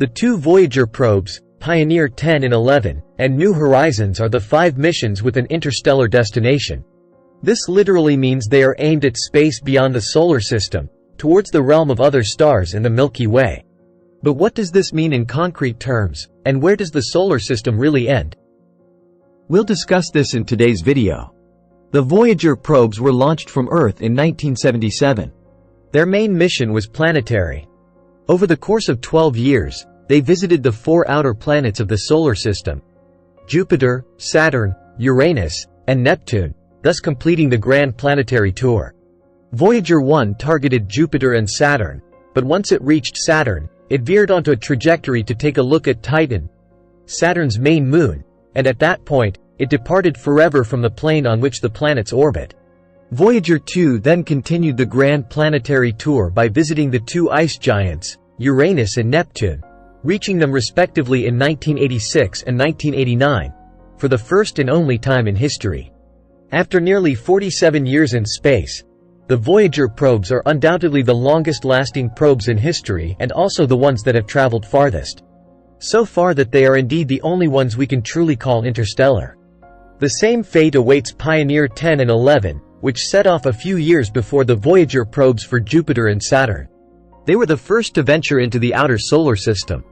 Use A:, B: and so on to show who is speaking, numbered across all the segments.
A: The two Voyager probes, Pioneer 10 and 11, and New Horizons are the 5 missions with an interstellar destination. This literally means they are aimed at space beyond the solar system, towards the realm of other stars in the Milky Way. But what does this mean in concrete terms, and where does the solar system really end? We'll discuss this in today's video. The Voyager probes were launched from Earth in 1977. Their main mission was planetary. Over the course of 12 years, they visited the 4 outer planets of the solar system: Jupiter, Saturn, Uranus, and Neptune, thus completing the grand planetary tour. Voyager 1 targeted Jupiter and Saturn, but once it reached Saturn, it veered onto a trajectory to take a look at Titan, Saturn's main moon, and at that point, it departed forever from the plane on which the planets orbit. Voyager 2 then continued the grand planetary tour by visiting the 2 ice giants, Uranus and Neptune, reaching them respectively in 1986 and 1989, for the first and only time in history. After nearly 47 years in space, the Voyager probes are undoubtedly the longest-lasting probes in history and also the ones that have traveled farthest. So far that they are indeed the only ones we can truly call interstellar. The same fate awaits Pioneer 10 and 11, which set off a few years before the Voyager probes for Jupiter and Saturn. They were the first to venture into the outer solar system.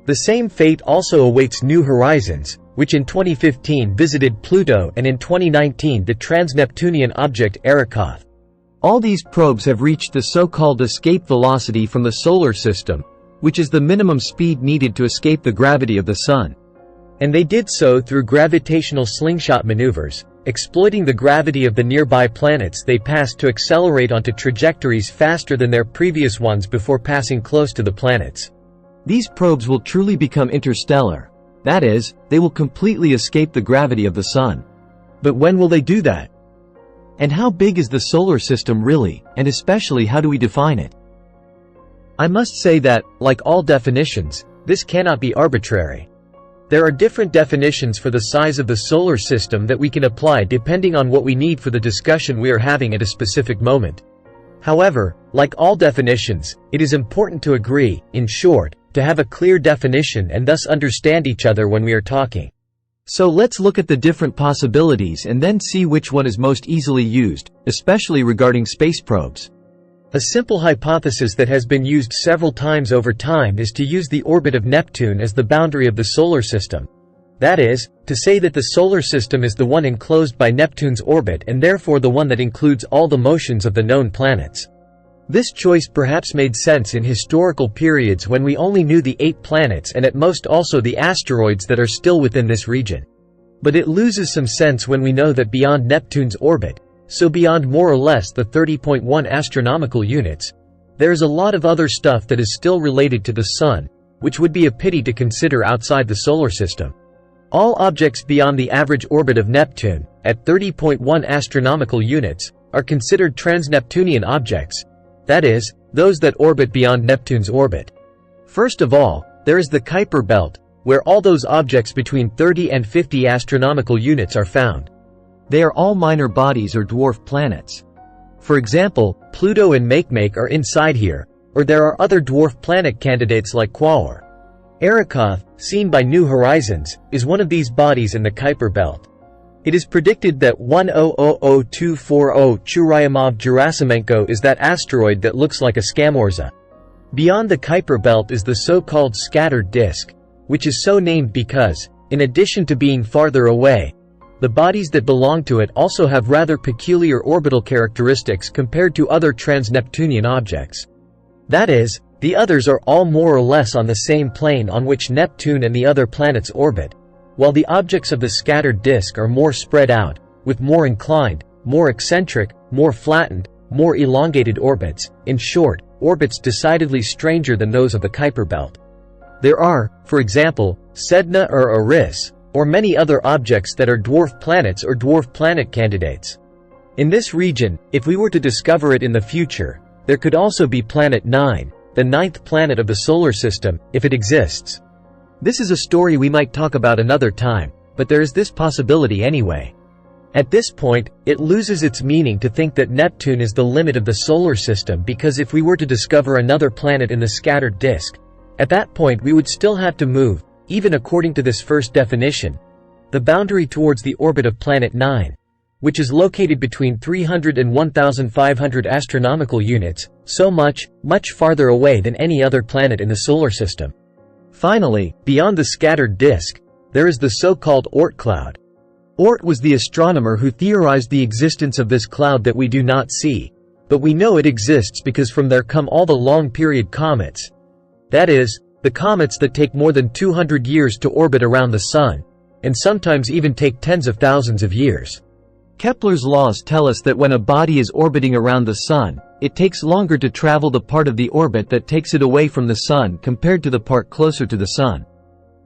A: The same fate also awaits New Horizons, which in 2015 visited Pluto and in 2019 the trans-Neptunian object Arrokoth. All these probes have reached the so-called escape velocity from the solar system, which is the minimum speed needed to escape the gravity of the Sun. And they did so through gravitational slingshot maneuvers, exploiting the gravity of the nearby planets they passed to accelerate onto trajectories faster than their previous ones before passing close to the planets. These probes will truly become interstellar. That is, they will completely escape the gravity of the Sun. But when will they do that? And how big is the solar system really, and especially how do we define it? I must say that, like all definitions, this cannot be arbitrary. There are different definitions for the size of the solar system that we can apply depending on what we need for the discussion we are having at a specific moment. However, like all definitions, it is important to agree, in short, to have a clear definition and thus understand each other when we are talking. So let's look at the different possibilities and then see which one is most easily used, especially regarding space probes. A simple hypothesis that has been used several times over time is to use the orbit of Neptune as the boundary of the solar system. That is, to say that the solar system is the one enclosed by Neptune's orbit and therefore the one that includes all the motions of the known planets. This choice perhaps made sense in historical periods when we only knew the 8 planets and at most also the asteroids that are still within this region. But it loses some sense when we know that beyond Neptune's orbit, so beyond more or less the 30.1 astronomical units, there is a lot of other stuff that is still related to the Sun, which would be a pity to consider outside the solar system. All objects beyond the average orbit of Neptune, at 30.1 astronomical units, are considered trans-Neptunian objects, that is, those that orbit beyond Neptune's orbit. First of all, there is the Kuiper belt, where all those objects between 30 and 50 astronomical units are found. They are all minor bodies or dwarf planets. For example, Pluto and Makemake are inside here, or there are other dwarf planet candidates like Quaoar. Arrokoth, seen by New Horizons, is one of these bodies in the Kuiper belt. It is predicted that 10002440 Churyumov-Gerasimenko is that asteroid that looks like a Scamorza. Beyond the Kuiper belt is the so-called scattered disk, which is so named because, in addition to being farther away, the bodies that belong to it also have rather peculiar orbital characteristics compared to other trans-Neptunian objects. That is, the others are all more or less on the same plane on which Neptune and the other planets orbit, while the objects of the scattered disk are more spread out, with more inclined, more eccentric, more flattened, more elongated orbits, in short, orbits decidedly stranger than those of the Kuiper belt. There are, for example, Sedna or Eris, or many other objects that are dwarf planets or dwarf planet candidates. In this region, if we were to discover it in the future, there could also be Planet 9, the 9th planet of the solar system, if it exists. This is a story we might talk about another time, but there is this possibility anyway. At this point, it loses its meaning to think that Neptune is the limit of the solar system because if we were to discover another planet in the scattered disk, At that point we would still have to move, even according to this first definition, the boundary towards the orbit of Planet 9, which is located between 300 and 1,500 astronomical units, so much farther away than any other planet in the solar system. Finally, beyond the scattered disk, there is the so-called Oort cloud. Oort was the astronomer who theorized the existence of this cloud that we do not see, but we know it exists because from there come all the long-period comets. That is, the comets that take more than 200 years to orbit around the Sun, and sometimes even take tens of thousands of years. Kepler's laws tell us that when a body is orbiting around the Sun, it takes longer to travel the part of the orbit that takes it away from the Sun compared to the part closer to the Sun.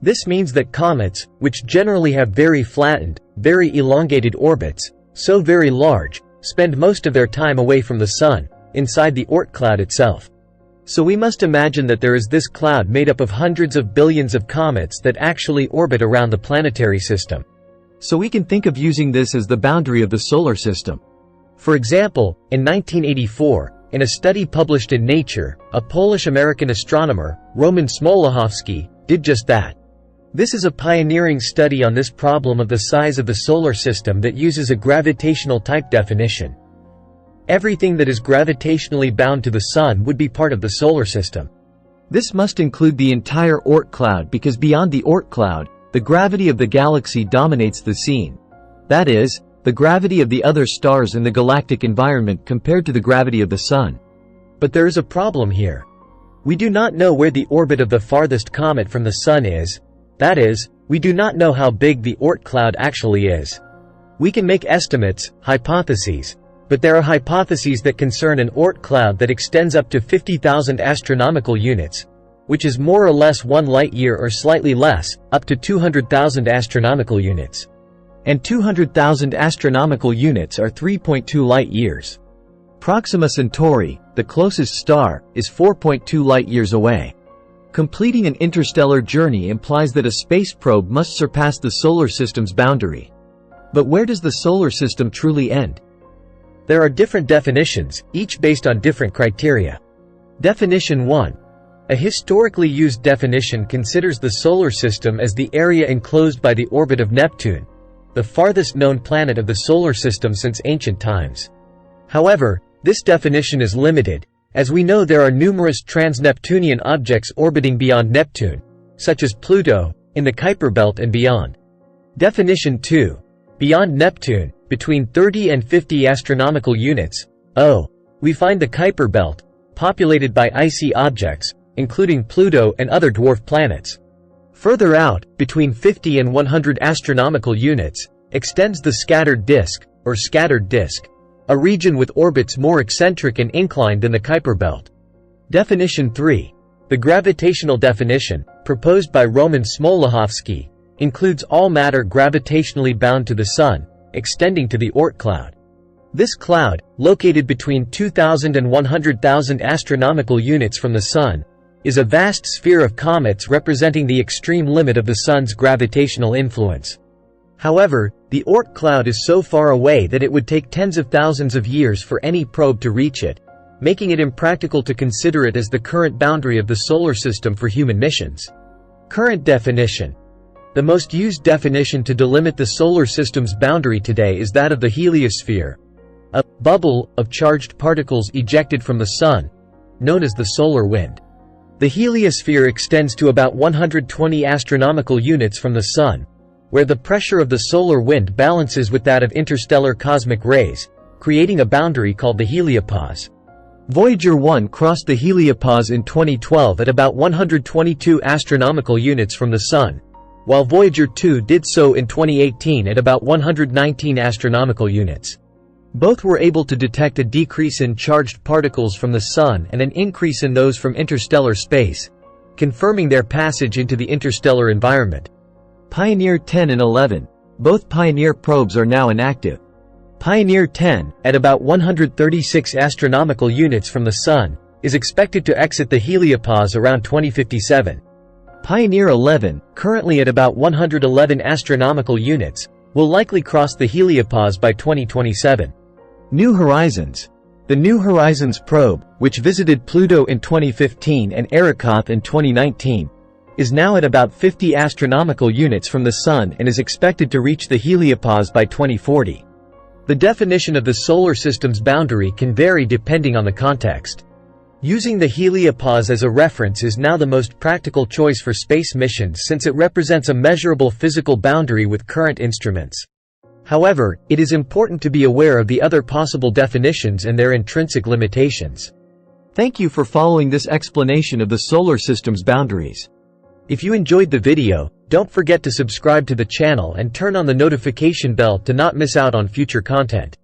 A: This means that comets, which generally have very flattened, very elongated orbits, so very large, spend most of their time away from the Sun, inside the Oort cloud itself. So we must imagine that there is this cloud made up of hundreds of billions of comets that actually orbit around the planetary system. So we can think of using this as the boundary of the solar system. For example, in 1984, in a study published in Nature, a Polish-American astronomer, Roman Smoluchowski, did just that. This is a pioneering study on this problem of the size of the solar system that uses a gravitational type definition. Everything that is gravitationally bound to the Sun would be part of the solar system. This must include the entire Oort cloud because beyond the Oort cloud, the gravity of the galaxy dominates the scene. That is, the gravity of the other stars in the galactic environment compared to the gravity of the Sun. But there is a problem here. We do not know where the orbit of the farthest comet from the Sun is. That is, we do not know how big the Oort cloud actually is. We can make estimates, hypotheses, but there are hypotheses that concern an Oort cloud that extends up to 50,000 astronomical units, which is more or less 1 light-year or slightly less, up to 200,000 astronomical units. And 200,000 astronomical units are 3.2 light-years. Proxima Centauri, the closest star, is 4.2 light-years away. Completing an interstellar journey implies that a space probe must surpass the solar system's boundary. But where does the solar system truly end? There are different definitions, each based on different criteria. Definition 1. A historically used definition considers the solar system as the area enclosed by the orbit of Neptune, the farthest known planet of the solar system since ancient times. However, this definition is limited, as we know there are numerous trans-Neptunian objects orbiting beyond Neptune, such as Pluto, in the Kuiper belt and beyond. Definition 2. Beyond Neptune, between 30 and 50 astronomical units, we find the Kuiper belt, populated by icy objects, including Pluto and other dwarf planets. Further out, between 50 and 100 astronomical units, extends the scattered disk, or scattered disk, a region with orbits more eccentric and inclined than the Kuiper belt. Definition 3. The gravitational definition, proposed by Roman Smoluchowski, includes all matter gravitationally bound to the Sun, extending to the Oort cloud. This cloud, located between 2,000 and 100,000 astronomical units from the Sun, is a vast sphere of comets representing the extreme limit of the Sun's gravitational influence. However, the Oort cloud is so far away that it would take tens of thousands of years for any probe to reach it, making it impractical to consider it as the current boundary of the solar system for human missions. Current definition. The most used definition to delimit the solar system's boundary today is that of the heliosphere, a bubble of charged particles ejected from the Sun, known as the solar wind. The heliosphere extends to about 120 astronomical units from the Sun, where the pressure of the solar wind balances with that of interstellar cosmic rays, creating a boundary called the heliopause. Voyager 1 crossed the heliopause in 2012 at about 122 astronomical units from the Sun, while Voyager 2 did so in 2018 at about 119 astronomical units. Both were able to detect a decrease in charged particles from the Sun and an increase in those from interstellar space, confirming their passage into the interstellar environment. Pioneer 10 and 11. Both Pioneer probes are now inactive. Pioneer 10, at about 136 astronomical units from the Sun, is expected to exit the heliopause around 2057. Pioneer 11, currently at about 111 astronomical units, will likely cross the heliopause by 2027. New Horizons. The New Horizons probe, which visited Pluto in 2015 and Arrokoth in 2019, is now at about 50 astronomical units from the Sun and is expected to reach the heliopause by 2040. The definition of the solar system's boundary can vary depending on the context. Using the heliopause as a reference is now the most practical choice for space missions since it represents a measurable physical boundary with current instruments. However, it is important to be aware of the other possible definitions and their intrinsic limitations. Thank you for following this explanation of the solar system's boundaries. If you enjoyed the video, don't forget to subscribe to the channel and turn on the notification bell to not miss out on future content.